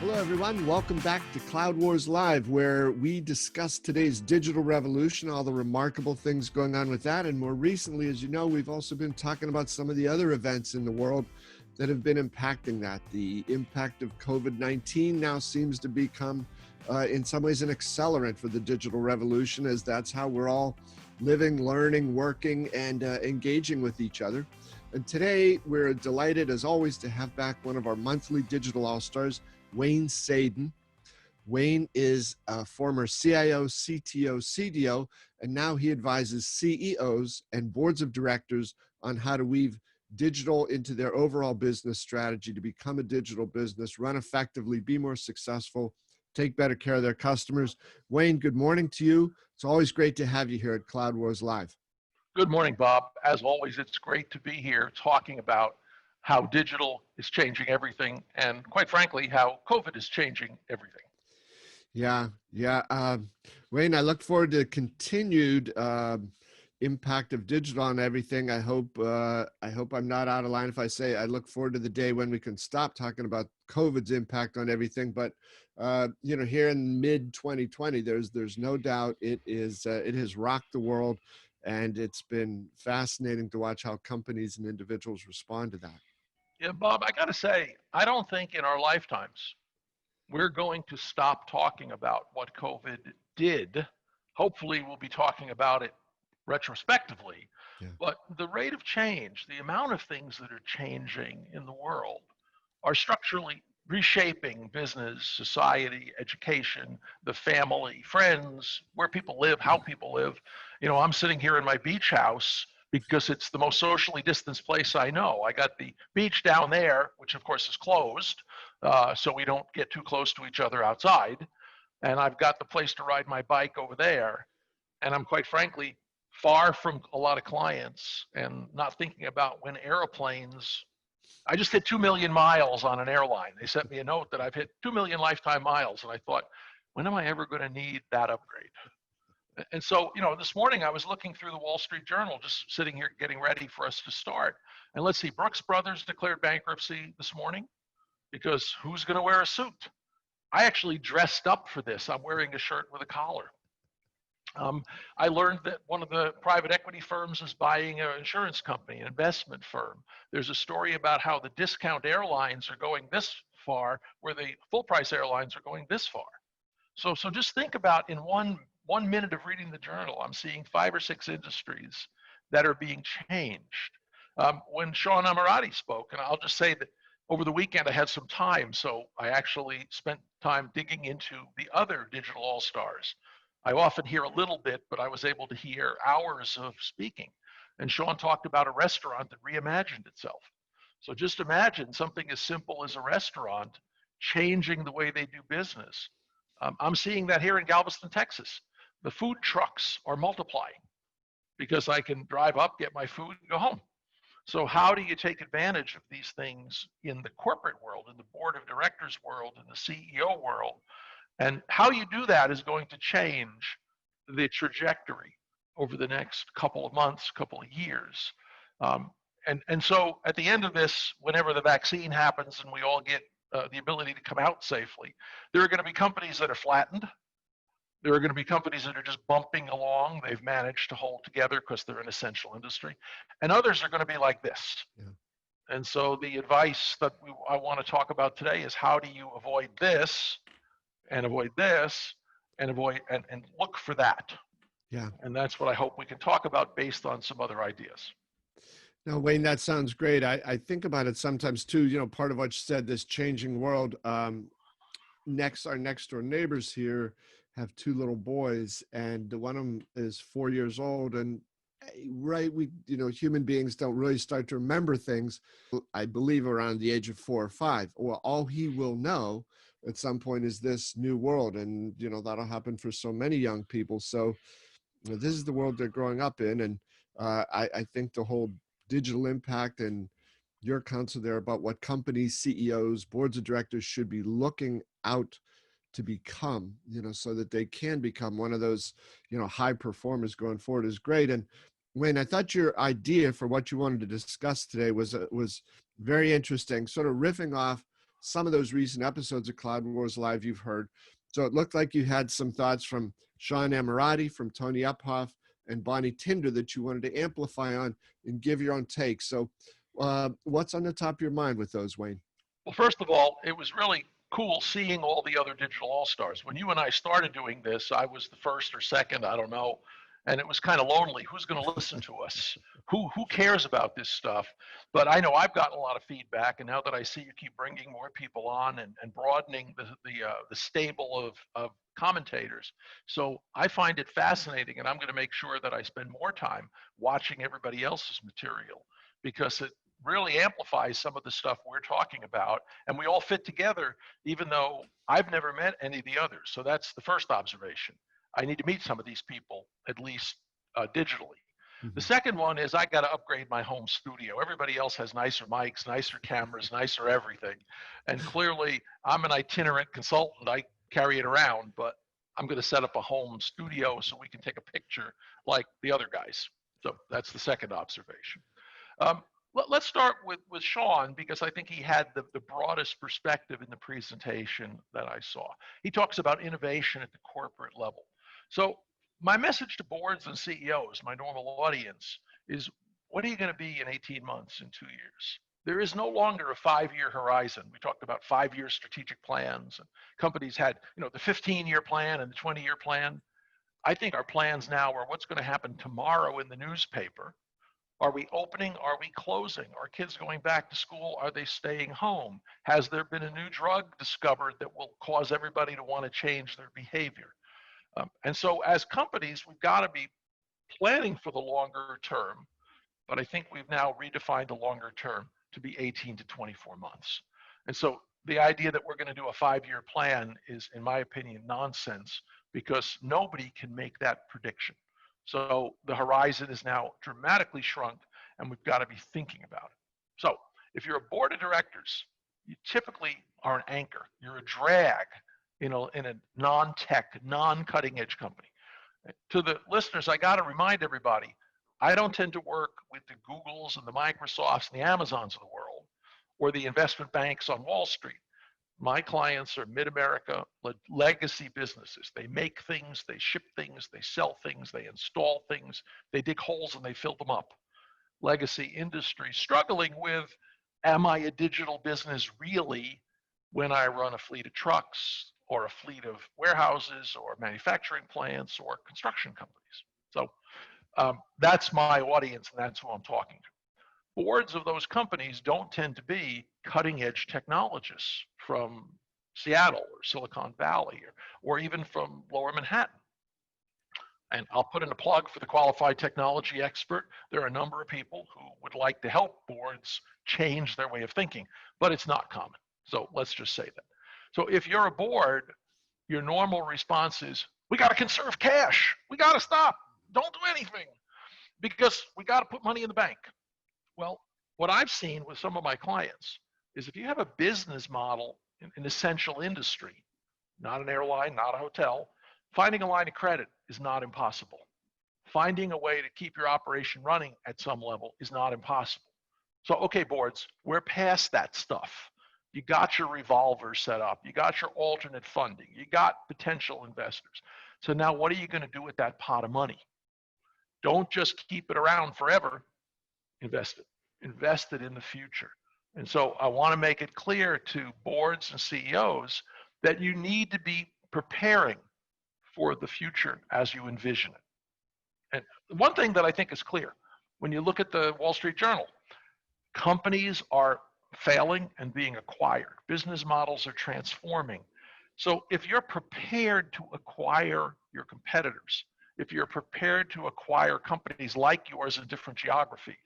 Hello, everyone. Welcome back to Cloud Wars Live, where we discuss today's digital revolution, all the remarkable things going on with that. And more recently, as you know, we've also been talking about some of the other events in the world that have been impacting that. The impact of COVID-19 now seems to become, in some ways, an accelerant for the digital revolution, as that's how we're all living, learning, working, and engaging with each other. And today, we're delighted, as always, to have back one of our monthly digital all-stars, Wayne Sadin. Wayne is a former CIO, CTO, CDO, and now he advises CEOs and boards of directors on how to weave digital into their overall business strategy to become a digital business, run effectively, be more successful, take better care of their customers. Wayne, good morning to you. It's always great to have you here at Cloud Wars Live. Good morning, Bob. As always, it's great to be here talking about how digital is changing everything, and quite frankly, how COVID is changing everything. Yeah. Wayne, I look forward to continued impact of digital on everything. I hope I'm not out of line if I say I look forward to the day when we can stop talking about COVID's impact on everything. But here in mid 2020, there's no doubt it has rocked the world, and it's been fascinating to watch how companies and individuals respond to that. Yeah, Bob, I got to say, I don't think in our lifetimes we're going to stop talking about what COVID did. Hopefully, we'll be talking about it retrospectively. Yeah. But the rate of change, the amount of things that are changing in the world are structurally reshaping business, society, education, the family, friends, where people live, how people live. You know, I'm sitting here in my beach house because it's the most socially distanced place I know. I got the beach down there, which of course is closed, so we don't get too close to each other outside. And I've got the place to ride my bike over there. And I'm quite frankly far from a lot of clients and not thinking about when airplanes. I just hit 2 million miles on an airline. They sent me a note that I've hit 2 million lifetime miles. And I thought, when am I ever going to need that upgrade? And so, this morning I was looking through the Wall Street Journal, just sitting here getting ready for us to start. And let's see, Brooks Brothers declared bankruptcy this morning because who's going to wear a suit? I actually dressed up for this. I'm wearing a shirt with a collar. I learned that one of the private equity firms is buying an insurance company, an investment firm. There's a story about how the discount airlines are going this far, where the full price airlines are going this far. So just think about in one minute of reading the journal, I'm seeing 5 or 6 industries that are being changed. When Sean Amirati spoke, and I'll just say that over the weekend I had some time, so I actually spent time digging into the other digital all-stars. I often hear a little bit, but I was able to hear hours of speaking. And Sean talked about a restaurant that reimagined itself. So just imagine something as simple as a restaurant changing the way they do business. I'm seeing that here in Galveston, Texas. The food trucks are multiplying because I can drive up, get my food, and go home. So how do you take advantage of these things in the corporate world, in the board of directors world, in the CEO world? And how you do that is going to change the trajectory over the next couple of months, couple of years. And so at the end of this, whenever the vaccine happens and we all get the ability to come out safely, there are going to be companies that are flattened. There are going to be companies that are just bumping along. They've managed to hold together because they're an essential industry. And others are going to be like this. Yeah. And so the advice that I want to talk about today is how do you avoid this and avoid this and avoid and look for that. Yeah. And that's what I hope we can talk about based on some other ideas. No, Wayne, that sounds great. I think about it sometimes too, part of what you said, this changing world. Our next door neighbors here have 2 little boys, and one of them is 4 years old. And human beings don't really start to remember things, I believe, around the age of 4 or 5. Well, all he will know at some point is this new world. And, that'll happen for so many young people. So this is the world they're growing up in. And I think the whole digital impact and your counsel there about what companies, CEOs, boards of directors should be looking out to become, so that they can become one of those, high performers going forward is great. And Wayne, I thought your idea for what you wanted to discuss today was very interesting, sort of riffing off some of those recent episodes of Cloud Wars Live you've heard. So it looked like you had some thoughts from Sean Amirati, from Tony Uphoff, and Bonnie Tinder that you wanted to amplify on and give your own take. So what's on the top of your mind with those, Wayne? Well, first of all, it was really cool seeing all the other digital all-stars. When you and I started doing this, I was the first or second, I don't know, and it was kind of lonely. Who's going to listen to us? Who cares about this stuff? But I know I've gotten a lot of feedback, and now that I see you keep bringing more people on and broadening the stable of commentators, so I find it fascinating, and I'm going to make sure that I spend more time watching everybody else's material, because it really amplifies some of the stuff we're talking about, and we all fit together, even though I've never met any of the others. So that's the first observation. I need to meet some of these people, at least digitally. The second one is I got to upgrade my home studio. Everybody else has nicer mics, nicer cameras, nicer everything. And clearly, I'm an itinerant consultant. I carry it around, but I'm going to set up a home studio so we can take a picture like the other guys. So that's the second observation. Let's start with Sean, because I think he had the broadest perspective in the presentation that I saw. He talks about innovation at the corporate level. So my message to boards and CEOs, my normal audience, is what are you going to be in 18 months, in 2 years? There is no longer a 5-year horizon. We talked about 5-year strategic plans, and companies had, the 15-year plan and the 20-year plan. I think our plans now are what's going to happen tomorrow in the newspaper. Are we opening? Are we closing? Are kids going back to school? Are they staying home? Has there been a new drug discovered that will cause everybody to want to change their behavior? And so as companies, we've got to be planning for the longer term, but I think we've now redefined the longer term to be 18 to 24 months. And so the idea that we're going to do a 5-year plan is, in my opinion, nonsense, because nobody can make that prediction. So the horizon is now dramatically shrunk, and we've got to be thinking about it. So if you're a board of directors, you typically are an anchor. You're a drag in a non-tech, non-cutting edge company. To the listeners, I got to remind everybody, I don't tend to work with the Googles and the Microsofts and the Amazons of the world, or the investment banks on Wall Street. My clients are mid-America legacy businesses. They make things, they ship things, they sell things, they install things, they dig holes and they fill them up. Legacy industry struggling with, am I a digital business really when I run a fleet of trucks or a fleet of warehouses or manufacturing plants or construction companies? So that's my audience, and that's who I'm talking to. Boards of those companies don't tend to be cutting edge technologists from Seattle or Silicon Valley or even from Lower Manhattan. And I'll put in a plug for the qualified technology expert. There are a number of people who would like to help boards change their way of thinking, but it's not common. So let's just say that. So if you're a board, your normal response is, we got to conserve cash. We got to stop. Don't do anything because we got to put money in the bank. Well, what I've seen with some of my clients is if you have a business model in an essential industry, not an airline, not a hotel, finding a line of credit is not impossible. Finding a way to keep your operation running at some level is not impossible. So, okay, boards, we're past that stuff. You got your revolver set up. You got your alternate funding. You got potential investors. So now what are you going to do with that pot of money? Don't just keep it around forever. Invest it in the future. And so I want to make it clear to boards and CEOs that you need to be preparing for the future as you envision it. And one thing that I think is clear, when you look at the Wall Street Journal, companies are failing and being acquired. Business models are transforming. So if you're prepared to acquire your competitors, if you're prepared to acquire companies like yours in different geographies,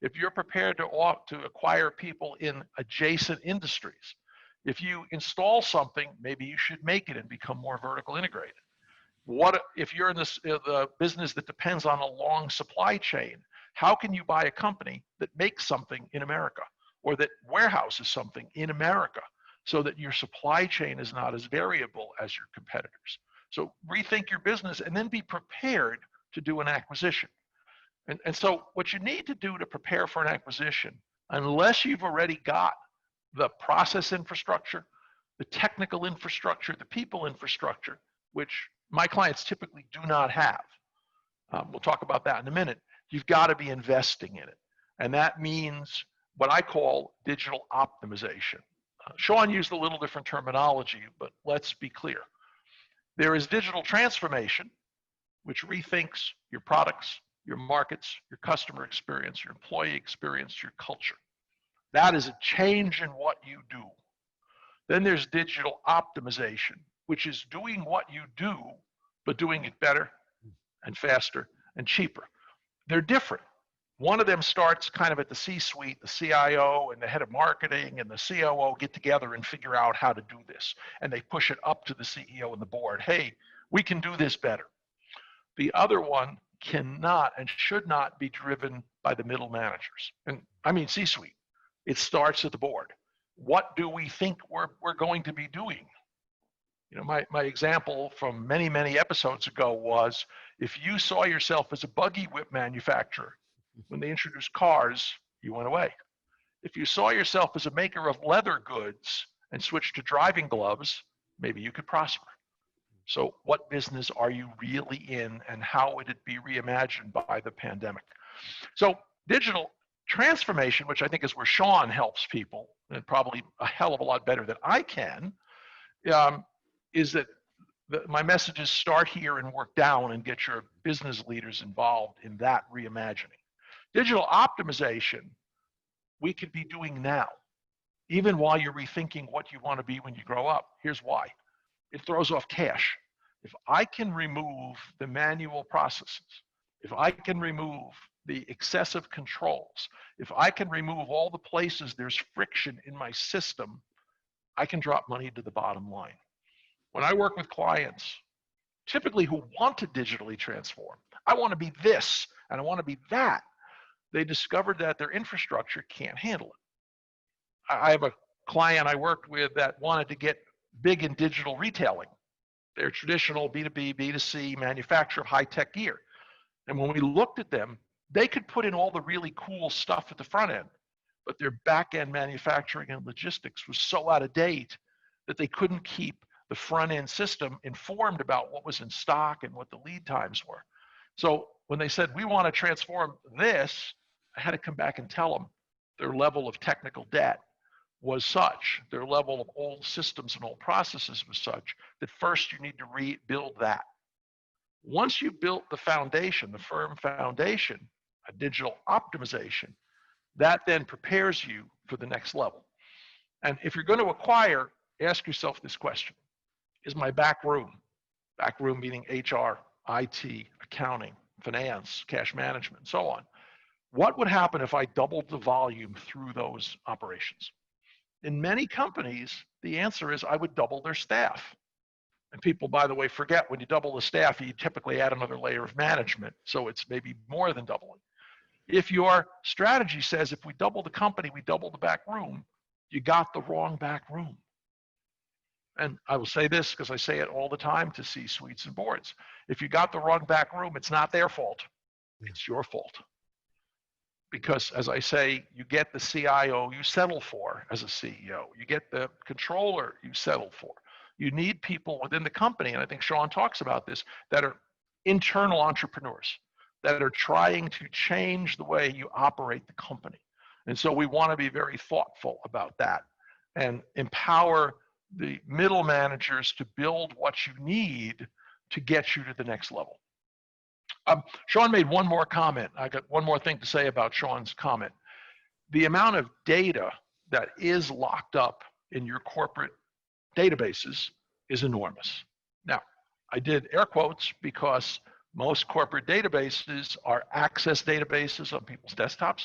if you're prepared to acquire people in adjacent industries, if you install something, maybe you should make it and become more vertical integrated. What if you're in the business that depends on a long supply chain? How can you buy a company that makes something in America or that warehouses something in America so that your supply chain is not as variable as your competitors? So rethink your business and then be prepared to do an acquisition. And so what you need to do to prepare for an acquisition, unless you've already got the process infrastructure, the technical infrastructure, the people infrastructure, which my clients typically do not have. We'll talk about that in a minute. You've got to be investing in it. And that means what I call digital optimization. Sean used a little different terminology, but let's be clear. There is digital transformation, which rethinks your products, your markets, your customer experience, your employee experience, your culture. That is a change in what you do. Then there's digital optimization, which is doing what you do, but doing it better and faster and cheaper. They're different. One of them starts kind of at the C-suite, the CIO and the head of marketing and the COO get together and figure out how to do this. And they push it up to the CEO and the board. Hey, we can do this better. The other one cannot and should not be driven by the middle managers. And I mean C-suite. It starts at the board. What do we think we're going to be doing? You know, my example from many, many episodes ago was if you saw yourself as a buggy whip manufacturer, when they introduced cars, you went away. If you saw yourself as a maker of leather goods and switched to driving gloves, maybe you could prosper. So what business are you really in, and how would it be reimagined by the pandemic? So digital transformation, which I think is where Sean helps people, and probably a hell of a lot better than I can, is that my messages start here and work down and get your business leaders involved in that reimagining. Digital optimization, we could be doing now, even while you're rethinking what you want to be when you grow up. Here's why. It throws off cash. If I can remove the manual processes, if I can remove the excessive controls, if I can remove all the places there's friction in my system, I can drop money to the bottom line. When I work with clients, typically who want to digitally transform, I want to be this and I want to be that, they discovered that their infrastructure can't handle it. I have a client I worked with that wanted to get big in digital retailing. They're traditional B2B, B2C manufacturer of high-tech gear. And when we looked at them, they could put in all the really cool stuff at the front end, but their back-end manufacturing and logistics was so out of date that they couldn't keep the front-end system informed about what was in stock and what the lead times were. So when they said, we want to transform this, I had to come back and tell them their level of technical debt was such, their level of old systems and old processes was such, that first you need to rebuild that. Once you've built the foundation, the firm foundation, a digital optimization, that then prepares you for the next level. And if you're going to acquire, ask yourself this question. Is my back room meaning HR, IT, accounting, finance, cash management, and so on, what would happen if I doubled the volume through those operations? In many companies, the answer is I would double their staff. And people, by the way, forget when you double the staff, you typically add another layer of management. So it's maybe more than doubling. If your strategy says if we double the company, we double the back room, you got the wrong back room. And I will say this because I say it all the time to C-suites and boards. If you got the wrong back room, it's not their fault. It's your fault. Because as I say, you get the CIO you settle for as a CEO. You get the controller you settle for. You need people within the company, and I think Sean talks about this, that are internal entrepreneurs, that are trying to change the way you operate the company. And so we want to be very thoughtful about that and empower the middle managers to build what you need to get you to the next level. Sean made one more comment. I got one more thing to say about Sean's comment. The amount of data that is locked up in your corporate databases is enormous. Now, I did air quotes because most corporate databases are access databases on people's desktops.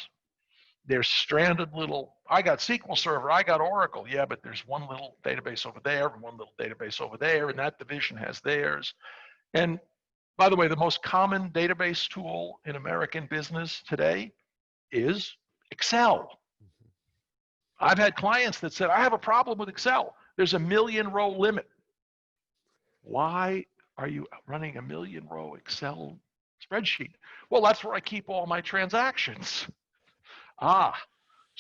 They're stranded little, I got SQL Server, I got Oracle. Yeah, but there's one little database over there and one little database over there, and that division has theirs. And by the way, the most common database tool in American business today is Excel. I've had clients that said, I have a problem with Excel. There's a 1,000,000 row limit. Why are you running a 1,000,000 row Excel spreadsheet? Well, that's where I keep all my transactions.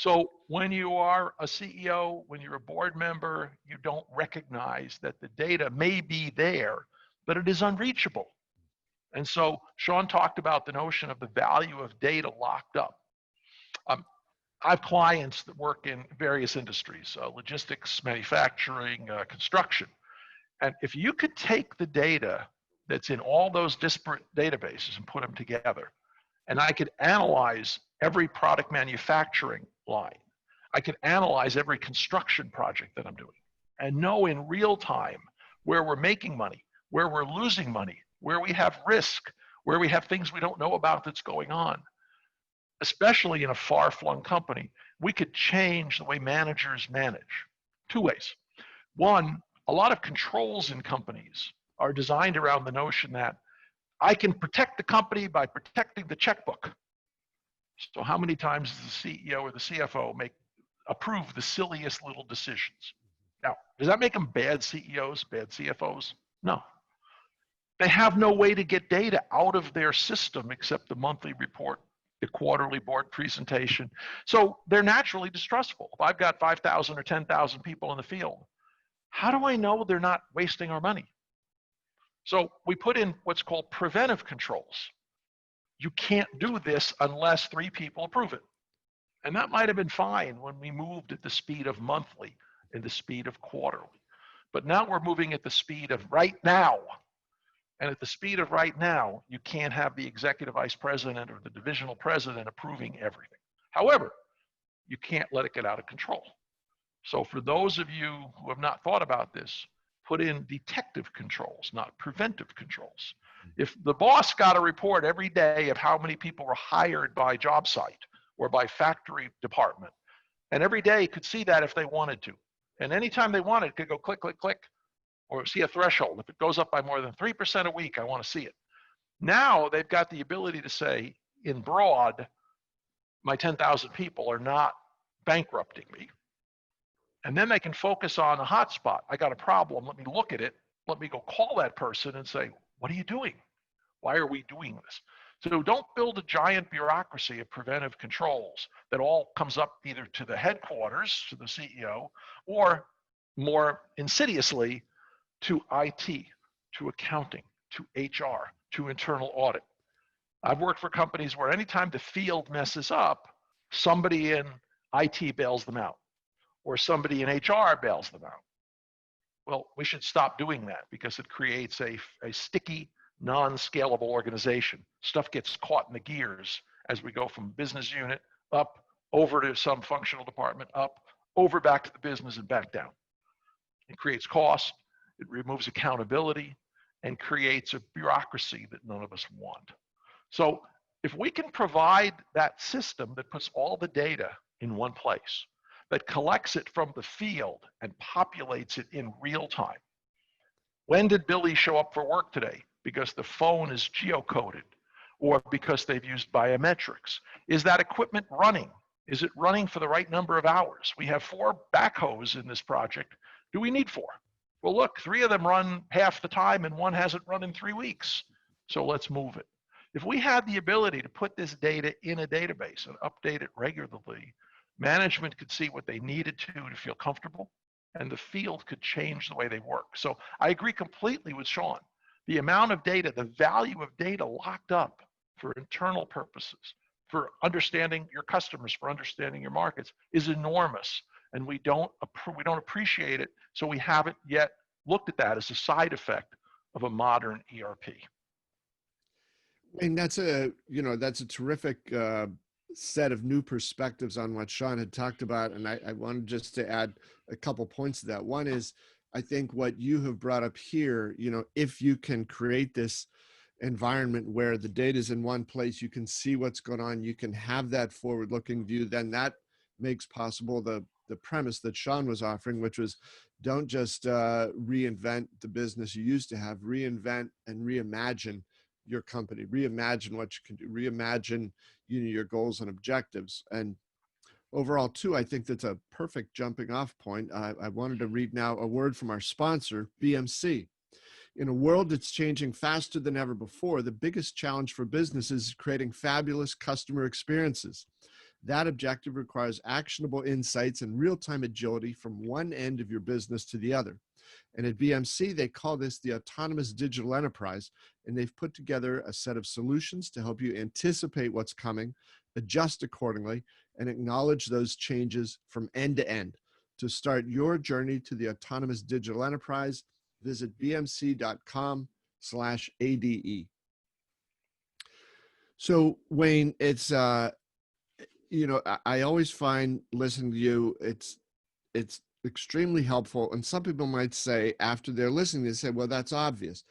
So when you are a CEO, when you're a board member, you don't recognize that the data may be there, but it is unreachable. And so Sean talked about the notion of the value of data locked up. Um, I have clients that work in various industries, logistics, manufacturing, construction. And if you could take the data that's in all those disparate databases and put them together, and I could analyze every product manufacturing line, I could analyze every construction project that I'm doing and know in real time where we're making money, where we're losing money, where we have risk, where we have things we don't know about that's going on. Especially in a far-flung company, we could change the way managers manage two ways. One, a lot of controls in companies are designed around the notion that I can protect the company by protecting the checkbook. So how many times does the CEO or the CFO approve the silliest little decisions? Now, does that make them bad CEOs, bad CFOs? No. They have no way to get data out of their system except the monthly report, the quarterly board presentation. So they're naturally distrustful. If I've got 5,000 or 10,000 people in the field, how do I know they're not wasting our money? So we put in what's called preventive controls. You can't do this unless 3 people approve it. And that might have been fine when we moved at the speed of monthly and the speed of quarterly. But now we're moving at the speed of right now. And at the speed of right now, you can't have the executive vice president or the divisional president approving everything. However, you can't let it get out of control. So for those of you who have not thought about this, put in detective controls, not preventive controls. If the boss got a report every day of how many people were hired by job site or by factory department, and every day could see that if they wanted to, and anytime they wanted, could go click, click, click, or see a threshold. If it goes up by more than 3% a week, I want to see it. Now they've got the ability to say, in broad, my 10,000 people are not bankrupting me. And then they can focus on a hotspot. I got a problem. Let me look at it. Let me go call that person and say, what are you doing? Why are we doing this? So don't build a giant bureaucracy of preventive controls that all comes up either to the headquarters, to the CEO, or more insidiously, to IT, to accounting, to HR, to internal audit. I've worked for companies where anytime the field messes up, somebody in IT bails them out, or somebody in HR bails them out. Well, we should stop doing that because it creates a sticky, non-scalable organization. Stuff gets caught in the gears as we go from business unit up, over to some functional department, up, over back to the business and back down. It creates cost. It removes accountability and creates a bureaucracy that none of us want. So if we can provide that system that puts all the data in one place, that collects it from the field and populates it in real time. When did Billy show up for work today? Because the phone is geocoded or because they've used biometrics. Is that equipment running? Is it running for the right number of hours? We have 4 backhoes in this project. Do we need 4? Well, look, 3 of them run half the time and 1 hasn't run in 3 weeks. So let's move it. If we had the ability to put this data in a database and update it regularly, management could see what they needed to feel comfortable, and the field could change the way they work. So I agree completely with Sean. The amount of data, the value of data locked up for internal purposes, for understanding your customers, for understanding your markets, is enormous. And we don't appreciate it, so we haven't yet looked at that as a side effect of a modern ERP. And that's a terrific set of new perspectives on what Sean had talked about. And I wanted just to add a couple points to that. One is, I think what you have brought up here, if you can create this environment where the data is in one place, you can see what's going on, you can have that forward-looking view, then that makes possible the premise that Sean was offering, which was don't just reinvent the business you used to have, reinvent and reimagine your company, reimagine what you can do, reimagine your goals and objectives. And overall too, I think that's a perfect jumping off point. I wanted to read now a word from our sponsor, BMC. In a world that's changing faster than ever before, the biggest challenge for businesses is creating fabulous customer experiences. That objective requires actionable insights and real-time agility from one end of your business to the other. And at BMC, they call this the autonomous digital enterprise, and they've put together a set of solutions to help you anticipate what's coming, adjust accordingly, and acknowledge those changes from end to end. To start your journey to the autonomous digital enterprise, visit bmc.com/ADE. So Wayne, it's I always find listening to you, it's extremely helpful. And some people might say after they're listening, they say, well, that's obvious.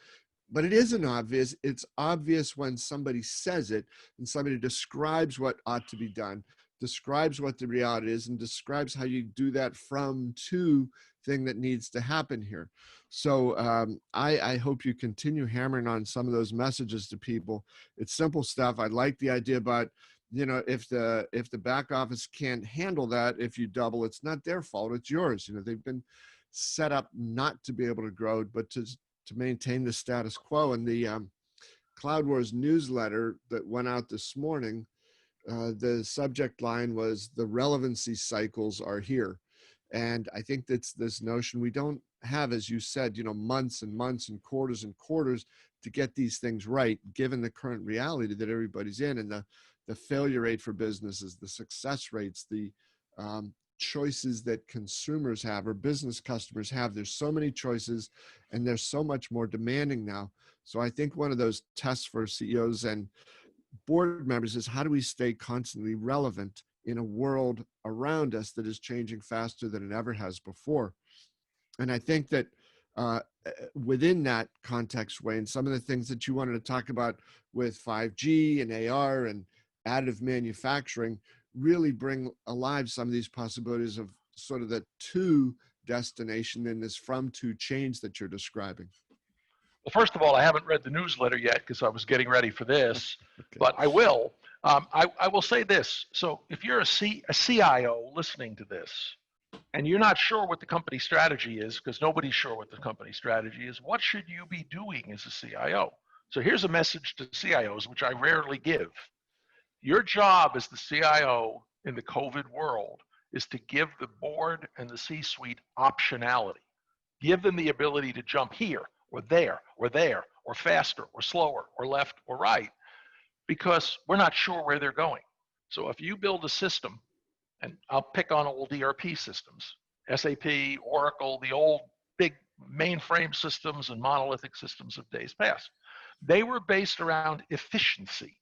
But it isn't obvious. It's obvious when somebody says it and somebody describes what ought to be done, describes what the reality is, and describes how you do that from to thing that needs to happen here. So I hope you continue hammering on some of those messages to people. It's simple stuff. I like the idea about, if the back office can't handle that, if you double, it's not their fault, it's yours. They've been set up not to be able to grow, but to maintain the status quo. And the Cloud Wars newsletter that went out this morning, the subject line was "The relevancy cycles are here." And I think that's this notion we don't have, as you said, months and months and quarters to get these things right, given the current reality that everybody's in, and the failure rate for businesses, the success rates, the choices that consumers have or business customers have. There's so many choices and they're so much more demanding now. So I think one of those tests for CEOs and board members is, how do we stay constantly relevant in a world around us that is changing faster than it ever has before? And I think that within that context, Wayne, some of the things that you wanted to talk about with 5G and AR and additive manufacturing really bring alive some of these possibilities of sort of the to destination in this from to change that you're describing. Well, first of all, I haven't read the newsletter yet because I was getting ready for this, Okay. but I will. I will say this. So if you're a CIO listening to this and you're not sure what the company strategy is, because nobody's sure what the company strategy is, what should you be doing as a CIO? So here's a message to CIOs, which I rarely give. Your job as the CIO in the COVID world is to give the board and the C-suite optionality. Give them the ability to jump here or there or there or faster or slower or left or right, because we're not sure where they're going. So if you build a system, and I'll pick on old ERP systems, SAP, Oracle, the old big mainframe systems and monolithic systems of days past, they were based around efficiency.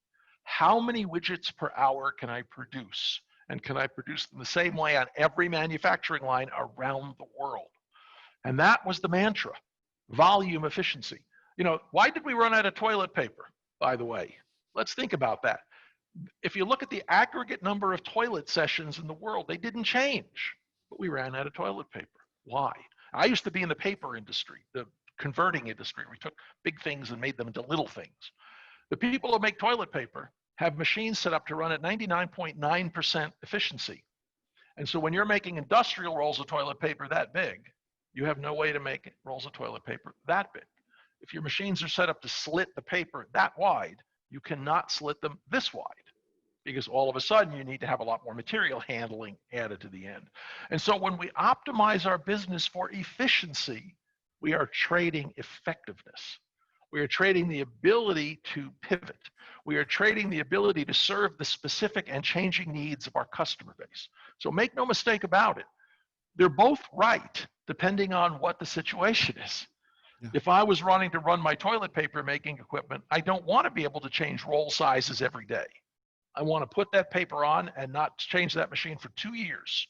How many widgets per hour can I produce? And can I produce them the same way on every manufacturing line around the world? And that was the mantra, volume efficiency. Why did we run out of toilet paper, by the way? Let's think about that. If you look at the aggregate number of toilet sessions in the world, they didn't change, but we ran out of toilet paper. Why? I used to be in the paper industry, the converting industry. We took big things and made them into little things. The people who make toilet paper have machines set up to run at 99.9% efficiency. And so when you're making industrial rolls of toilet paper that big, you have no way to make rolls of toilet paper that big. If your machines are set up to slit the paper that wide, you cannot slit them this wide, because all of a sudden you need to have a lot more material handling added to the end. And so when we optimize our business for efficiency, we are trading effectiveness. We are trading the ability to pivot. We are trading the ability to serve the specific and changing needs of our customer base. So make no mistake about it. They're both right, depending on what the situation is. Yeah. If I was running to run my toilet paper making equipment, I don't want to be able to change roll sizes every day. I want to put that paper on and not change that machine for 2 years.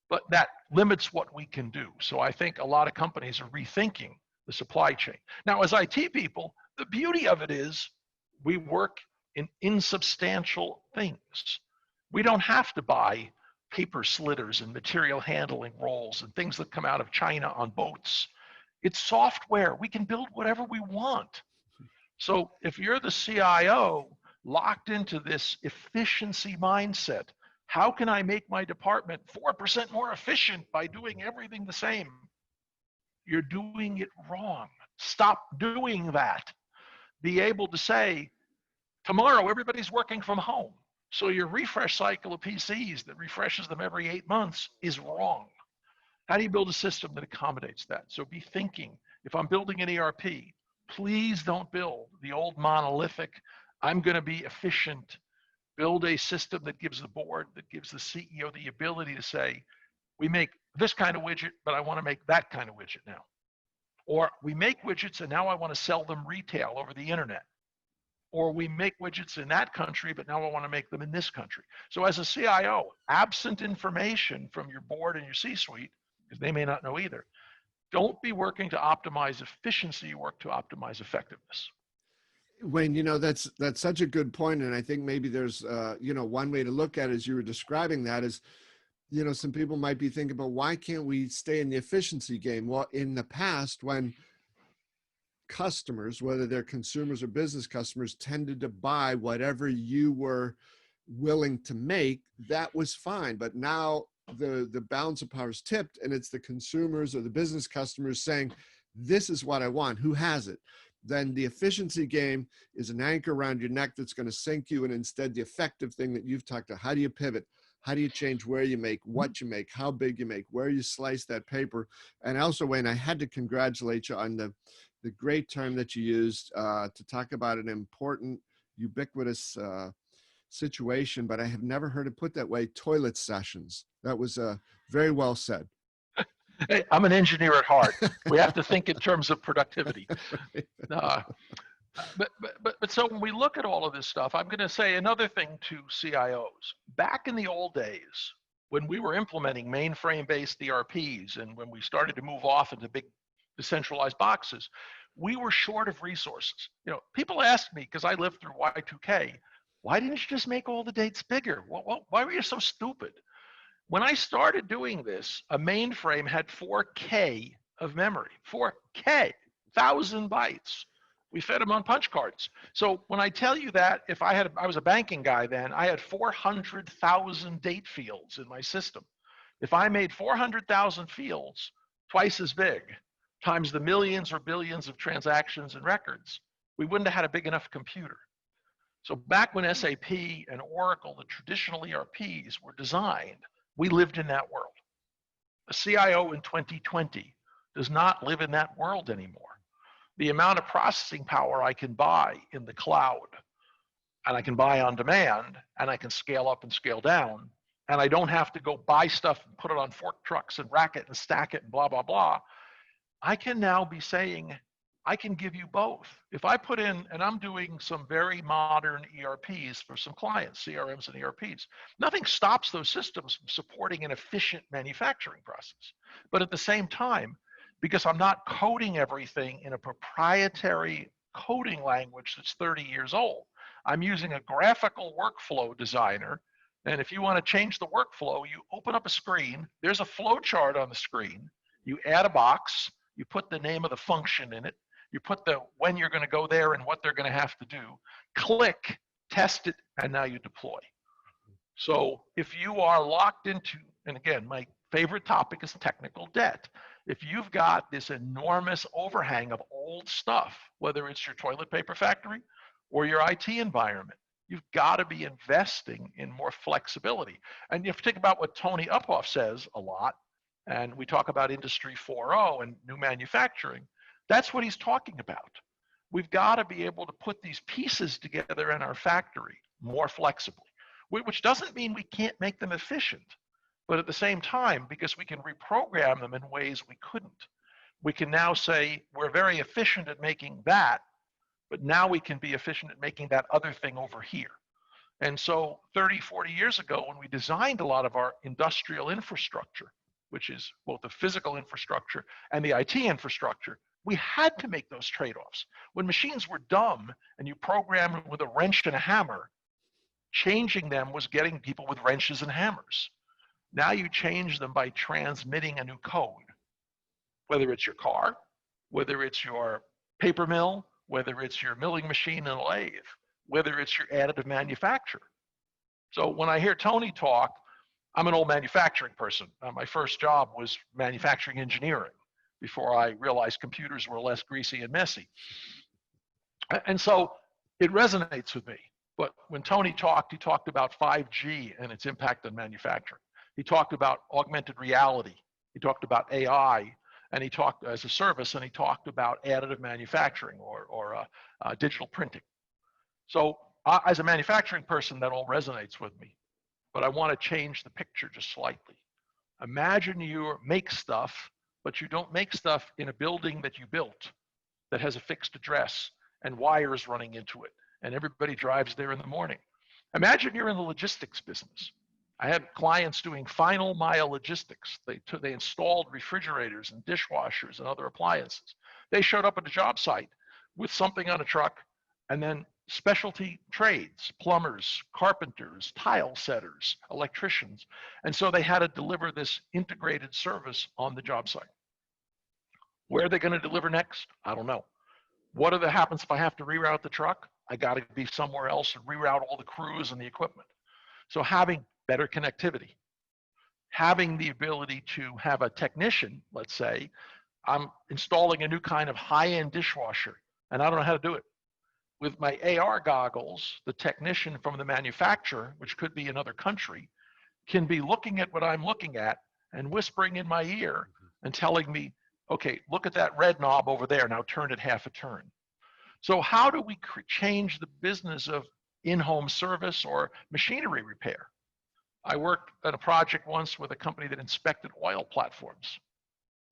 But that limits what we can do. So I think a lot of companies are rethinking the supply chain. Now, as IT people, the beauty of it is we work in insubstantial things. We don't have to buy paper slitters and material handling rolls and things that come out of China on boats. It's software. We can build whatever we want. So if you're the CIO locked into this efficiency mindset, how can I make my department 4% more efficient by doing everything the same? You're doing it wrong. Stop doing that. Be able to say, tomorrow everybody's working from home. So your refresh cycle of PCs that refreshes them every 8 months is wrong. How do you build a system that accommodates that? So be thinking, if I'm building an ERP, please don't build the old monolithic, I'm going to be efficient. Build a system that gives the board, that gives the CEO the ability to say, we make this kind of widget, but I want to make that kind of widget now. Or we make widgets and now I want to sell them retail over the internet. Or we make widgets in that country, but now I want to make them in this country. So as a CIO, absent information from your board and your C-suite, because they may not know either, don't be working to optimize efficiency, work to optimize effectiveness. Wayne, that's such a good point, and I think maybe there's one way to look at it, as you were describing that, is some people might be thinking about, why can't we stay in the efficiency game? Well, in the past, when customers, whether they're consumers or business customers, tended to buy whatever you were willing to make, that was fine. But now the balance of power is tipped, and it's the consumers or the business customers saying, this is what I want, who has it? Then the efficiency game is an anchor around your neck that's going to sink you. And instead, the effective thing that you've talked about, how do you pivot? How do you change where you make, what you make, how big you make, where you slice that paper? And also, Wayne, I had to congratulate you on the great term that you used to talk about an important, ubiquitous situation, but I have never heard it put that way, toilet sessions. That was very well said. Hey, I'm an engineer at heart. We have to think in terms of productivity. But so when we look at all of this stuff, I'm going to say another thing to CIOs. Back in the old days, when we were implementing mainframe-based ERPs and when we started to move off into big decentralized boxes, we were short of resources. People ask me, because I lived through Y2K, why didn't you just make all the dates bigger? Why were you so stupid? When I started doing this, a mainframe had 4K of memory, 4K, 1,000 bytes. We fed them on punch cards. So when I tell you that, I was a banking guy then, I had 400,000 date fields in my system. If I made 400,000 fields, twice as big, times the millions or billions of transactions and records, we wouldn't have had a big enough computer. So back when SAP and Oracle, the traditional ERPs, were designed, we lived in that world. A CIO in 2020 does not live in that world anymore. The amount of processing power I can buy in the cloud, and I can buy on demand, and I can scale up and scale down, and I don't have to go buy stuff and put it on fork trucks and rack it and stack it and blah, blah, blah. I can now be saying, I can give you both. If I put in, and I'm doing some very modern ERPs for some clients, CRMs and ERPs, nothing stops those systems from supporting an efficient manufacturing process. But at the same time, because I'm not coding everything in a proprietary coding language that's 30 years old, I'm using a graphical workflow designer. And if you want to change the workflow, you open up a screen, there's a flow chart on the screen, you add a box, you put the name of the function in it, you put when you're going to go there and what they're going to have to do, click, test it, and now you deploy. So if you are locked into, and again, my favorite topic is technical debt. If you've got this enormous overhang of old stuff, whether it's your toilet paper factory or your IT environment, you've got to be investing in more flexibility. And if you think about what Tony Uphoff says a lot, and we talk about Industry 4.0 and new manufacturing, that's what he's talking about. We've got to be able to put these pieces together in our factory more flexibly, which doesn't mean we can't make them efficient, but at the same time, because we can reprogram them in ways we couldn't, we can now say, we're very efficient at making that, but now we can be efficient at making that other thing over here. And so 30, 40 years ago, when we designed a lot of our industrial infrastructure, which is both the physical infrastructure and the IT infrastructure, we had to make those trade-offs. When machines were dumb and you programmed them with a wrench and a hammer, changing them was getting people with wrenches and hammers. Now you change them by transmitting a new code, whether it's your car, whether it's your paper mill, whether it's your milling machine and lathe, whether it's your additive manufacturer. So when I hear Tony talk, I'm an old manufacturing person. My first job was manufacturing engineering before I realized computers were less greasy and messy. And so it resonates with me. But when Tony talked, he talked about 5G and its impact on manufacturing. He talked about augmented reality. He talked about AI, and he talked as a service, and he talked about additive manufacturing or digital printing. So as a manufacturing person, that all resonates with me, but I want to change the picture just slightly. Imagine you make stuff, but you don't make stuff in a building that you built that has a fixed address and wires running into it, and everybody drives there in the morning. Imagine you're in the logistics business. I had clients doing final mile logistics. They installed refrigerators and dishwashers and other appliances. They showed up at the job site with something on a truck, and then specialty trades, plumbers, carpenters, tile setters, electricians. And so they had to deliver this integrated service on the job site. Where are they going to deliver next? I don't know. What happens if I have to reroute the truck? I got to be somewhere else and reroute all the crews and the equipment. So having better connectivity, having the ability to have a technician, let's say, I'm installing a new kind of high-end dishwasher, and I don't know how to do it. With my AR goggles, the technician from the manufacturer, which could be another country, can be looking at what I'm looking at and whispering in my ear and telling me, okay, look at that red knob over there, now turn it half a turn. So how do we change the business of in-home service or machinery repair? I worked at a project once with a company that inspected oil platforms.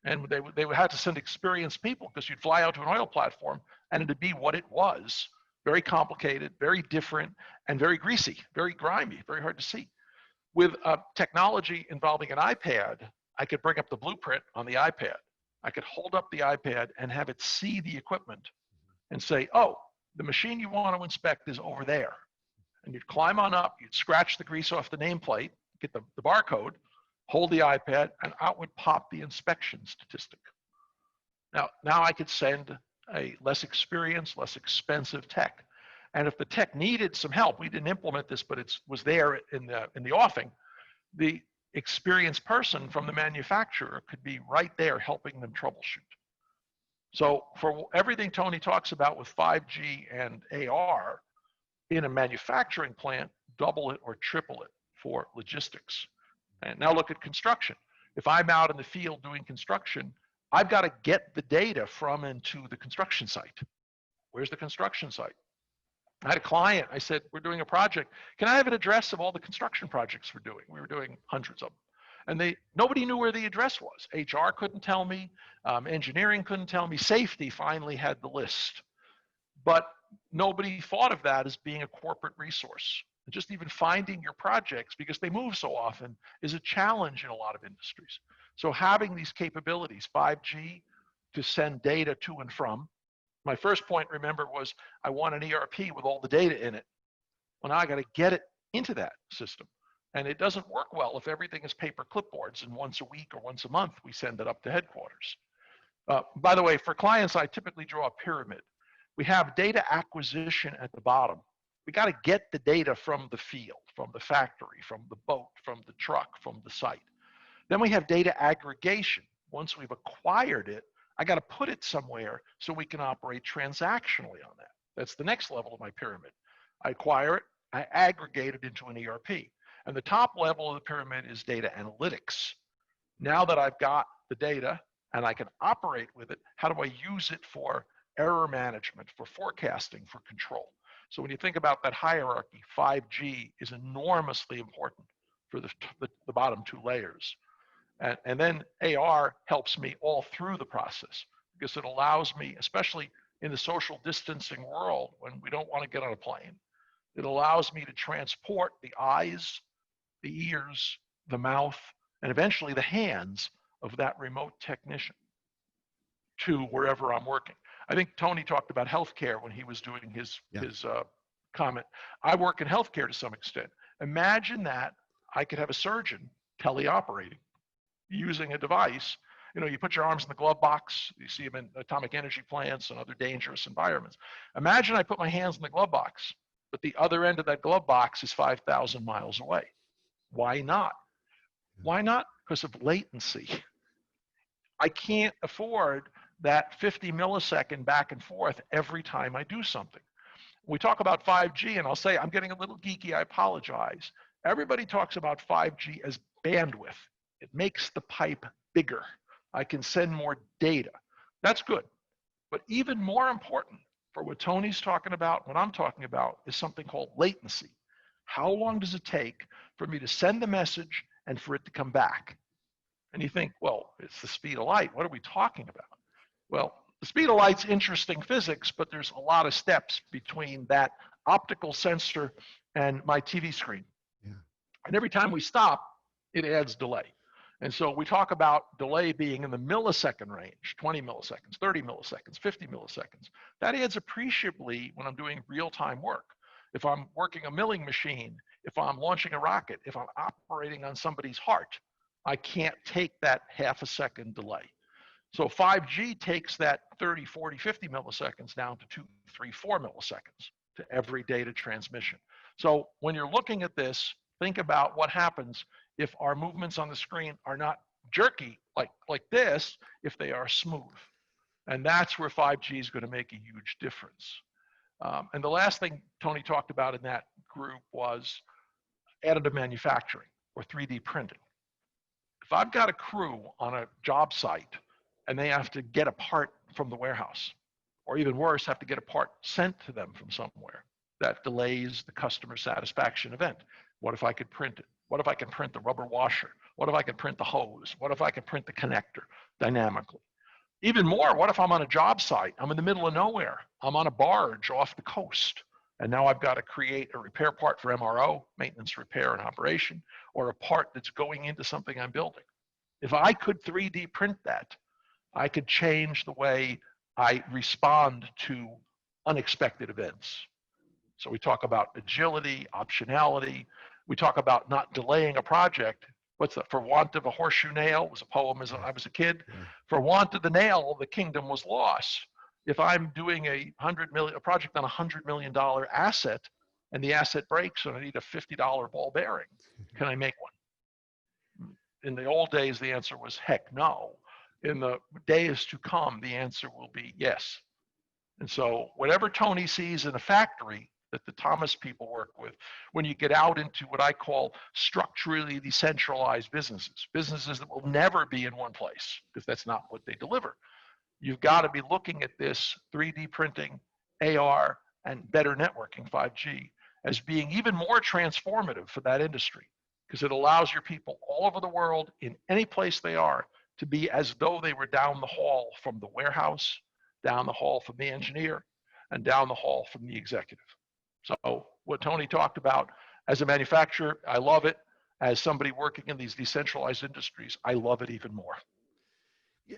And they would have to send experienced people because you'd fly out to an oil platform and it'd be what it was. Very complicated, very different, and very greasy, very grimy, very hard to see. With technology involving an iPad, I could bring up the blueprint on the iPad. I could hold up the iPad and have it see the equipment and say, oh, the machine you want to inspect is over there. And you'd climb on up, you'd scratch the grease off the nameplate, get the barcode, hold the iPad, and out would pop the inspection statistic. Now I could send a less experienced, less expensive tech. And if the tech needed some help, we didn't implement this, but it was there in the offing, the experienced person from the manufacturer could be right there helping them troubleshoot. So for everything Tony talks about with 5G and AR, in a manufacturing plant, double it or triple it for logistics. And now look at construction. If I'm out in the field doing construction, I've got to get the data from and to the construction site. Where's the construction site? I had a client, I said, we're doing a project. Can I have an address of all the construction projects we're doing? We were doing hundreds of them. And nobody knew where the address was. HR couldn't tell me, engineering couldn't tell me, safety finally had the list. But nobody thought of that as being a corporate resource. And just even finding your projects, because they move so often, is a challenge in a lot of industries. So having these capabilities, 5G to send data to and from. My first point, remember, was I want an ERP with all the data in it. Well, now I got to get it into that system. And it doesn't work well if everything is paper clipboards and once a week or once a month we send it up to headquarters. By the way, for clients, I typically draw a pyramid. We have data acquisition at the bottom. We got to get the data from the field, from the factory, from the boat, from the truck, from the site. Then we have data aggregation. Once we've acquired it, I got to put it somewhere so we can operate transactionally on that. That's the next level of my pyramid. I acquire it, I aggregate it into an ERP. And the top level of the pyramid is data analytics. Now that I've got the data and I can operate with it, how do I use it for error management, for forecasting, for control? So when you think about that hierarchy, 5G is enormously important for the bottom two layers. And then AR helps me all through the process because it allows me, especially in the social distancing world when we don't want to get on a plane, it allows me to transport the eyes, the ears, the mouth, and eventually the hands of that remote technician to wherever I'm working. I think Tony talked about healthcare when he was doing his comment. I work in healthcare to some extent. Imagine that I could have a surgeon teleoperating using a device. You know, you put your arms in the glove box, you see them in atomic energy plants and other dangerous environments. Imagine I put my hands in the glove box, but the other end of that glove box is 5,000 miles away. Why not? Why not? Because of latency. I can't afford that 50 millisecond back and forth every time I do something. We talk about 5G, and I'll say I'm getting a little geeky, I apologize. Everybody talks about 5G as bandwidth. It makes the pipe bigger. I can send more data. That's good. But even more important for what Tony's talking about, what I'm talking about, is something called latency. How long does it take for me to send the message and for it to come back? And you think, well, it's the speed of light. What are we talking about? Well, the speed of light's interesting physics, but there's a lot of steps between that optical sensor and my TV screen. Yeah. And every time we stop, it adds delay. And so we talk about delay being in the millisecond range, 20 milliseconds, 30 milliseconds, 50 milliseconds. That adds appreciably when I'm doing real-time work. If I'm working a milling machine, if I'm launching a rocket, if I'm operating on somebody's heart, I can't take that half a second delay. So 5G takes that 30, 40, 50 milliseconds down to 2, 3, 4 milliseconds to every data transmission. So when you're looking at this, think about what happens if our movements on the screen are not jerky like this, if they are smooth. And that's where 5G is going to make a huge difference. And the last thing Tony talked about in that group was additive manufacturing or 3D printing. If I've got a crew on a job site and they have to get a part from the warehouse, or even worse, have to get a part sent to them from somewhere, that delays the customer satisfaction event. What if I could print it? What if I can print the rubber washer? What if I can print the hose? What if I can print the connector dynamically? Even more, what if I'm on a job site? I'm in the middle of nowhere. I'm on a barge off the coast. And now I've got to create a repair part for MRO, maintenance, repair, and operation, or a part that's going into something I'm building. If I could 3D print that, I could change the way I respond to unexpected events. So we talk about agility, optionality. We talk about not delaying a project. What's that? For want of a horseshoe nail was a poem as I was a kid. Yeah. For want of the nail, the kingdom was lost. If I'm doing a project on $100 million asset, and the asset breaks and I need a $50 ball bearing, can I make one? In the old days, the answer was heck no. In the days to come, the answer will be yes. And so whatever Tony sees in a factory that the Thomas people work with, when you get out into what I call structurally decentralized businesses, businesses that will never be in one place, because that's not what they deliver. You've got to be looking at this 3D printing, AR, and better networking, 5G, as being even more transformative for that industry, because it allows your people all over the world, in any place they are, to be as though they were down the hall from the warehouse, down the hall from the engineer, and down the hall from the executive. So what Tony talked about, as a manufacturer, I love it. As somebody working in these decentralized industries, I love it even more.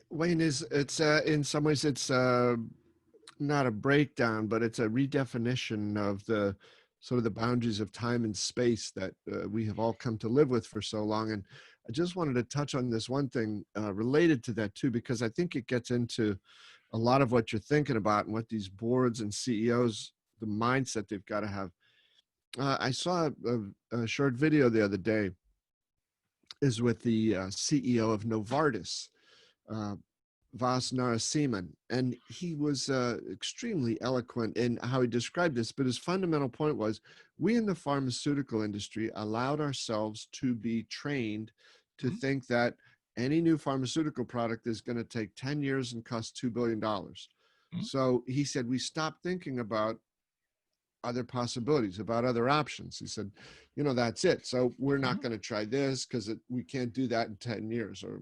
Wayne, it's in some ways it's not a breakdown, but it's a redefinition of the sort of the boundaries of time and space that we have all come to live with for so long. And I just wanted to touch on this one thing related to that too, because I think it gets into a lot of what you're thinking about and what these boards and CEOs, the mindset they've got to have. I saw a short video the other day is with the CEO of Novartis, Vas Narasimhan, and he was extremely eloquent in how he described this, but his fundamental point was, we in the pharmaceutical industry allowed ourselves to be trained to think that any new pharmaceutical product is going to take 10 years and cost $2 billion. So he said, we stopped thinking about other possibilities, about other options. He said, you know, that's it. So we're not going to try this because we can't do that in 10 years, or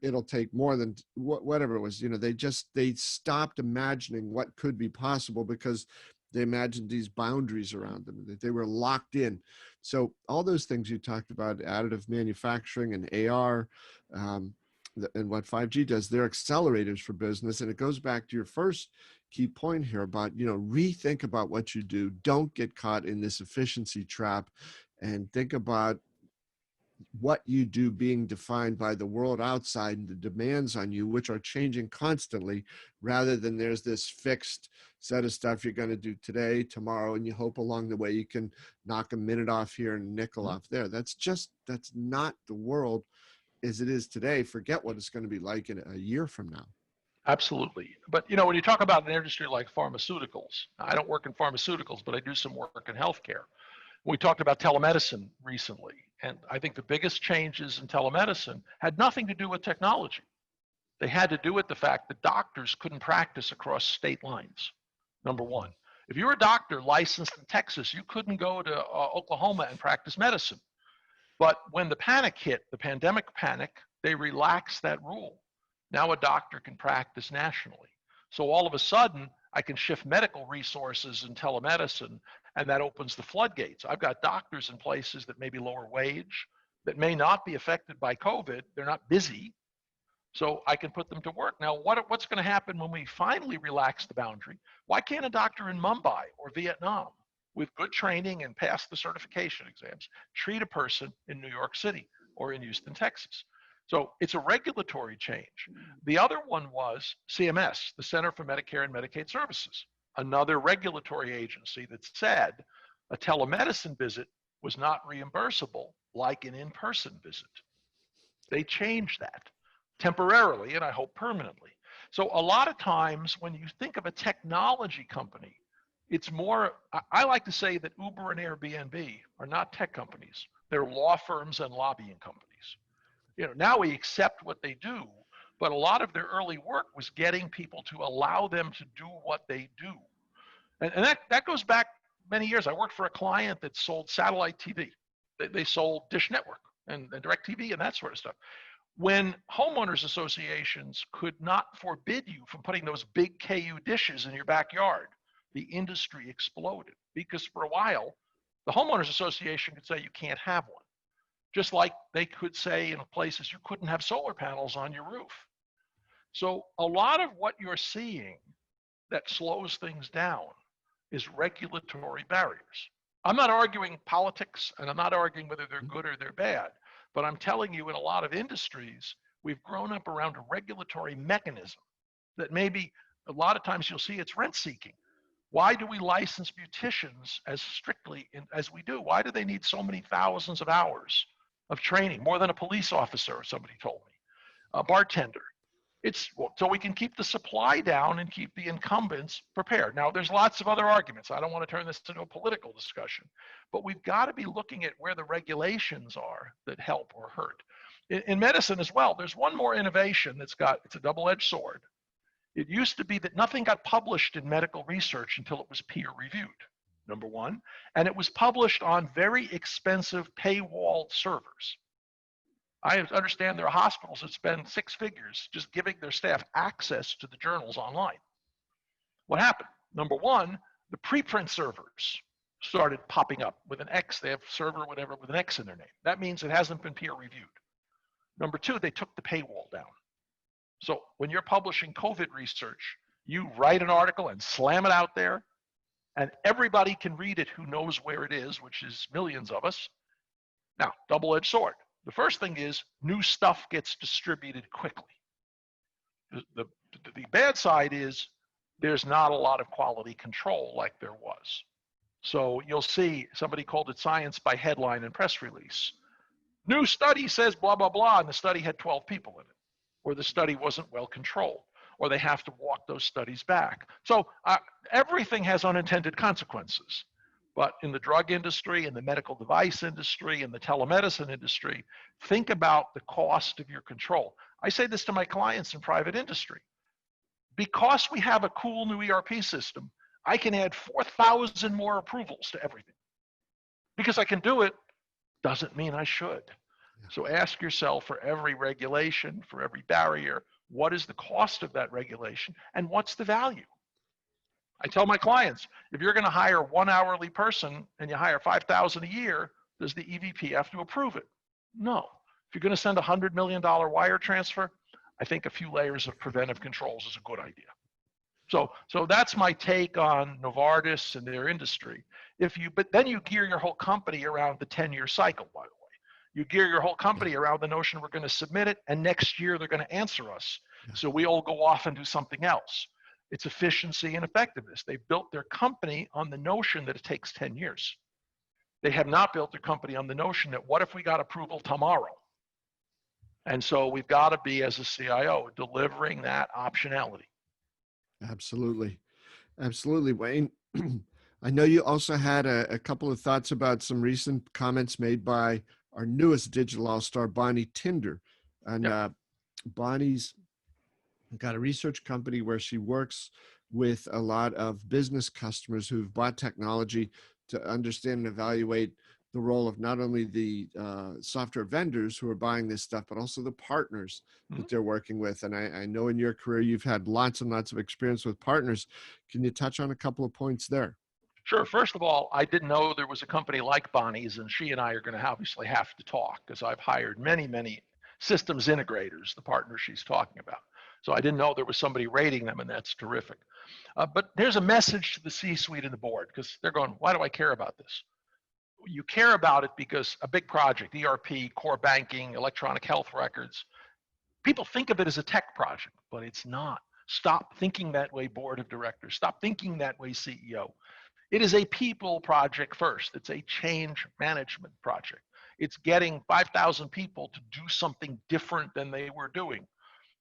it'll take more than whatever it was. You know, they stopped imagining what could be possible because they imagined these boundaries around them, that they were locked in. So all those things you talked about, additive manufacturing and AR, and what 5G does, they're accelerators for business. And it goes back to your first key point here about, you know, rethink about what you do. Don't get caught in this efficiency trap, and think about what you do being defined by the world outside and the demands on you, which are changing constantly, rather than there's this fixed set of stuff you're going to do today, tomorrow, and you hope along the way you can knock a minute off here and a nickel off there. That's not the world as it is today. Forget what it's going to be like in a year from now. Absolutely. But you know, when you talk about an industry like pharmaceuticals, I don't work in pharmaceuticals, but I do some work in healthcare. We talked about telemedicine recently, and I think the biggest changes in telemedicine had nothing to do with technology. They had to do with the fact that doctors couldn't practice across state lines. Number one, if you were a doctor licensed in Texas, you couldn't go to Oklahoma and practice medicine. But when the panic hit, the pandemic panic, they relaxed that rule. Now a doctor can practice nationally. So all of a sudden, I can shift medical resources in telemedicine, and that opens the floodgates. I've got doctors in places that may be lower wage, that may not be affected by COVID. They're not busy, so I can put them to work. Now, what's going to happen when we finally relax the boundary? Why can't a doctor in Mumbai or Vietnam, with good training and pass the certification exams, treat a person in New York City or in Houston, Texas? So it's a regulatory change. The other one was CMS, the Center for Medicare and Medicaid Services, another regulatory agency that said a telemedicine visit was not reimbursable like an in-person visit. They changed that temporarily, and I hope permanently. So a lot of times when you think of a technology company, it's more, I like to say that Uber and Airbnb are not tech companies. They're law firms and lobbying companies. You know, now we accept what they do, but a lot of their early work was getting people to allow them to do what they do. And that goes back many years. I worked for a client that sold satellite TV. They sold Dish Network and DirecTV and that sort of stuff. When homeowners associations could not forbid you from putting those big KU dishes in your backyard, the industry exploded, because for a while, the homeowners association could say you can't have one. Just like they could say in places you couldn't have solar panels on your roof. So a lot of what you're seeing that slows things down is regulatory barriers. I'm not arguing politics, and I'm not arguing whether they're good or they're bad, but I'm telling you in a lot of industries, we've grown up around a regulatory mechanism that maybe a lot of times you'll see it's rent seeking. Why do we license beauticians as strictly as we do? Why do they need so many thousands of hours of training, more than a police officer, somebody told me, a bartender? It's so we can keep the supply down and keep the incumbents prepared. Now, there's lots of other arguments. I don't want to turn this into a political discussion, but we've got to be looking at where the regulations are that help or hurt. In medicine as well, there's one more innovation it's a double-edged sword. It used to be that nothing got published in medical research until it was peer reviewed, number one, and it was published on very expensive paywalled servers. I understand there are hospitals that spend six figures just giving their staff access to the journals online. What happened? Number one, the preprint servers started popping up with an X. They have server, whatever, with an X in their name. That means it hasn't been peer reviewed. Number two, they took the paywall down. So when you're publishing COVID research, you write an article and slam it out there, and everybody can read it who knows where it is, which is millions of us. Now, double-edged sword. The first thing is new stuff gets distributed quickly. The bad side is there's not a lot of quality control like there was. So you'll see somebody called it science by headline and press release. New study says blah, blah, blah, and the study had 12 people in it, or the study wasn't well controlled, or they have to walk those studies back. So everything has unintended consequences. But in the drug industry, in the medical device industry, in the telemedicine industry, think about the cost of your control. I say this to my clients in private industry. Because we have a cool new ERP system, I can add 4,000 more approvals to everything. Because I can do it doesn't mean I should. So ask yourself, for every regulation, for every barrier, what is the cost of that regulation and what's the value? I tell my clients, if you're going to hire one hourly person and you hire 5,000 a year, does the EVP have to approve it? No. If you're going to send a $100 million wire transfer, I think a few layers of preventive controls is a good idea. So that's my take on Novartis and their industry. But then you gear your whole company around the 10-year cycle, by the way. You gear your whole company around the notion we're going to submit it, and next year they're going to answer us. So we all go off and do something else. It's efficiency and effectiveness. They built their company on the notion that it takes 10 years. They have not built their company on the notion that what if we got approval tomorrow? And so we've got to be, as a CIO, delivering that optionality. Absolutely. Absolutely, Wayne. I know you also had a couple of thoughts about some recent comments made by our newest digital all-star, Bonnie Tinder. And Yep. Bonnie's got a research company where she works with a lot of business customers who've bought technology to understand and evaluate the role of not only the software vendors who are buying this stuff, but also the partners Mhm. that they're working with. And I know in your career, you've had lots and lots of experience with partners. Can you touch on a couple of points there? Sure. First of all, I didn't know there was a company like Bonnie's, and she and I are going to obviously have to talk because I've hired many, many systems integrators, the partners she's talking about. So I didn't know there was somebody rating them, and that's terrific. But there's a message to the C-suite and the board because they're going, why do I care about this? You care about it because a big project, ERP, core banking, electronic health records, people think of it as a tech project, but it's not. Stop thinking that way, board of directors. Stop thinking that way, CEO. It is a people project first. It's a change management project. It's getting 5,000 people to do something different than they were doing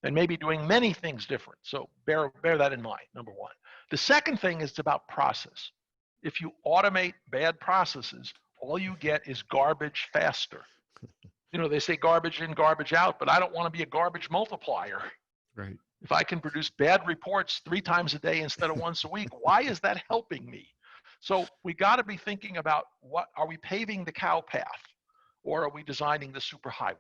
and maybe doing many things different. So bear that in mind, number one. The second thing is about process. If you automate bad processes, all you get is garbage faster. You know, they say garbage in, garbage out, but I don't want to be a garbage multiplier. Right. If I can produce bad reports 3 times a day instead of once a week, why is that helping me? So we got to be thinking about, what are we paving the cow path, or are we designing the superhighway?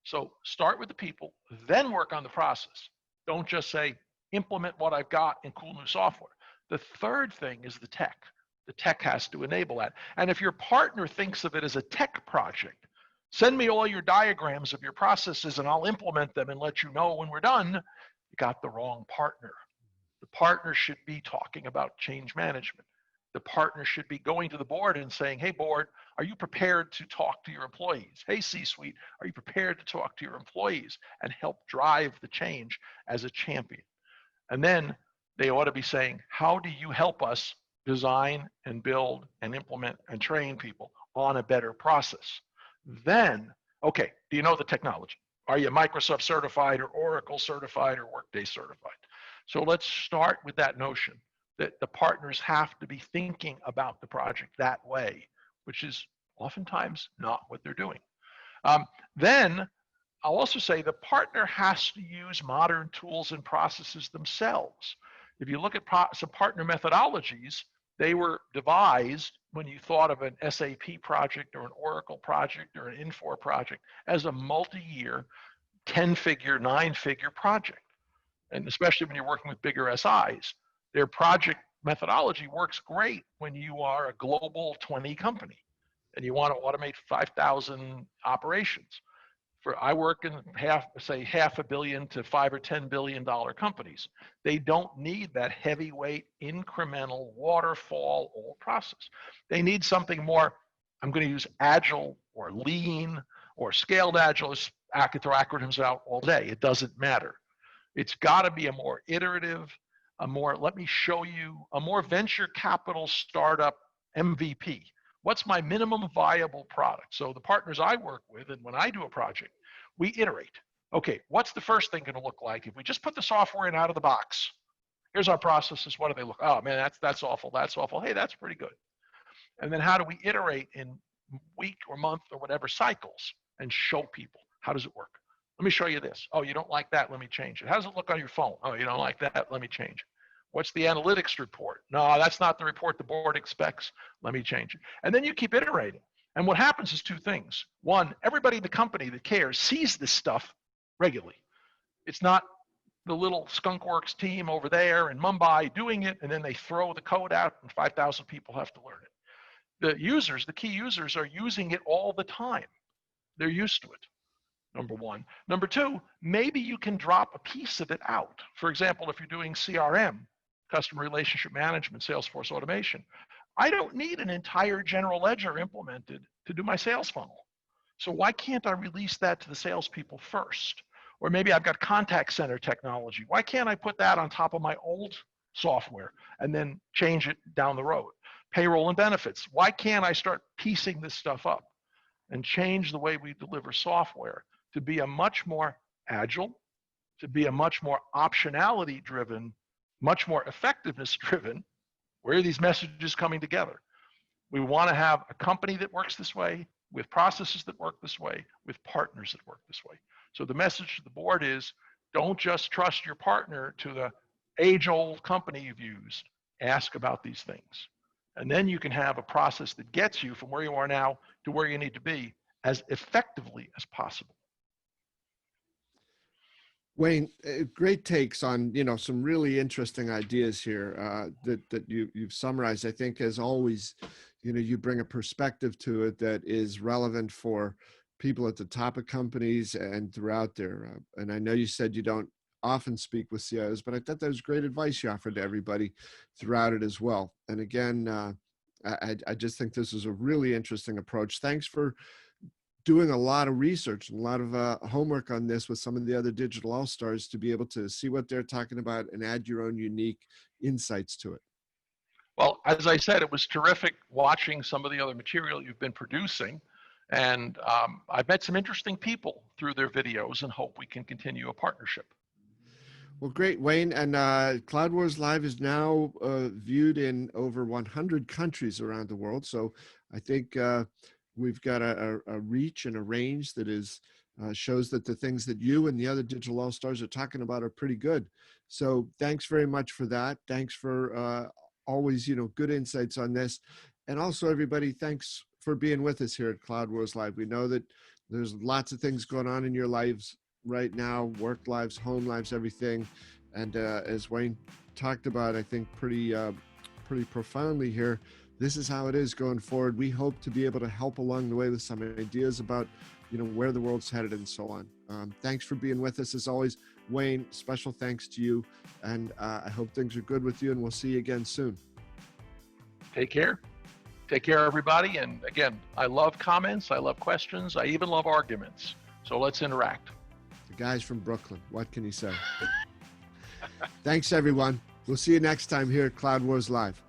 So start with the people, then work on the process. Don't just say implement what I've got in cool new software. The third thing is the tech. The tech has to enable that. And if your partner thinks of it as a tech project, send me all your diagrams of your processes and I'll implement them and let you know when we're done. You got the wrong partner. The partner should be talking about change management. The partner should be going to the board and saying, hey, board, are you prepared to talk to your employees? Hey, C-suite, are you prepared to talk to your employees and help drive the change as a champion? And then they ought to be saying, how do you help us design and build and implement and train people on a better process? Then, okay, do you know the technology? Are you Microsoft certified or Oracle certified or Workday certified? So let's start with that notion that the partners have to be thinking about the project that way, which is oftentimes not what they're doing. Then I'll also say the partner has to use modern tools and processes themselves. If you look at some partner methodologies, they were devised when you thought of an SAP project or an Oracle project or an Infor project as a multi-year, 10-figure, 9-figure project. And especially when you're working with bigger SIs, their project methodology works great when you are a global 20 company and you want to automate 5,000 operations. I work in half $500 million to $5 or $10 billion companies. They don't need that heavyweight, incremental, waterfall old process. They need something more. I'm going to use agile or lean or scaled agile. I could throw acronyms out all day. It doesn't matter. It's got to be a more iterative, a more, let me show you, a more venture capital startup MVP. What's my minimum viable product? So the partners I work with, and when I do a project, we iterate. Okay, what's the first thing going to look like if we just put the software in out of the box? Here's our processes. What do they look? Oh man, that's awful. That's awful. Hey, that's pretty good. And then how do we iterate in week or month or whatever cycles and show people how does it work? Let me show you this. Oh, you don't like that? Let me change it. How does it look on your phone? Oh, you don't like that? Let me change it. What's the analytics report? No, that's not the report the board expects. Let me change it. And then you keep iterating. And what happens is two things. One, everybody in the company that cares sees this stuff regularly. It's not the little skunkworks team over there in Mumbai doing it, and then they throw the code out and 5,000 people have to learn it. The users, the key users, are using it all the time. They're used to it, number one. Number two, maybe you can drop a piece of it out. For example, if you're doing CRM, customer relationship management, Salesforce automation, I don't need an entire general ledger implemented to do my sales funnel. So why can't I release that to the salespeople first? Or maybe I've got contact center technology. Why can't I put that on top of my old software and then change it down the road? Payroll and benefits. Why can't I start piecing this stuff up and change the way we deliver software to be a much more agile, to be a much more optionality driven, much more effectiveness driven. Where are these messages coming together? We want to have a company that works this way, with processes that work this way, with partners that work this way. So the message to the board is, don't just trust your partner to the age-old company you've used. Ask about these things. And then you can have a process that gets you from where you are now to where you need to be as effectively as possible. Wayne, great takes on, some really interesting ideas here that you've summarized. I think, as always, you bring a perspective to it that is relevant for people at the top of companies and throughout there. And I know you said you don't often speak with CIOs, but I thought that was great advice you offered to everybody throughout it as well. And again, I just think this is a really interesting approach. Thanks for doing a lot of research and a lot of homework on this with some of the other digital all-stars to be able to see what they're talking about and add your own unique insights to it. Well, as I said, it was terrific watching some of the other material you've been producing. And I've met some interesting people through their videos and hope we can continue a partnership. Well, great, Wayne. And Cloud Wars Live is now viewed in over 100 countries around the world. So I think we've got a reach and a range that is shows that the things that you and the other digital all-stars are talking about are pretty good. So thanks very much for that. Thanks for always, good insights on this. And also, everybody, thanks for being with us here at Cloud Wars Live. We know that there's lots of things going on in your lives right now, work lives, home lives, everything. And as Wayne talked about, I think pretty profoundly here, this is how it is going forward. We hope to be able to help along the way with some ideas about, where the world's headed and so on. Thanks for being with us as always. Wayne, special thanks to you. And I hope things are good with you, and we'll see you again soon. Take care. Take care, everybody. And again, I love comments. I love questions. I even love arguments. So let's interact. The guy's from Brooklyn. What can he say? Thanks, everyone. We'll see you next time here at Cloud Wars Live.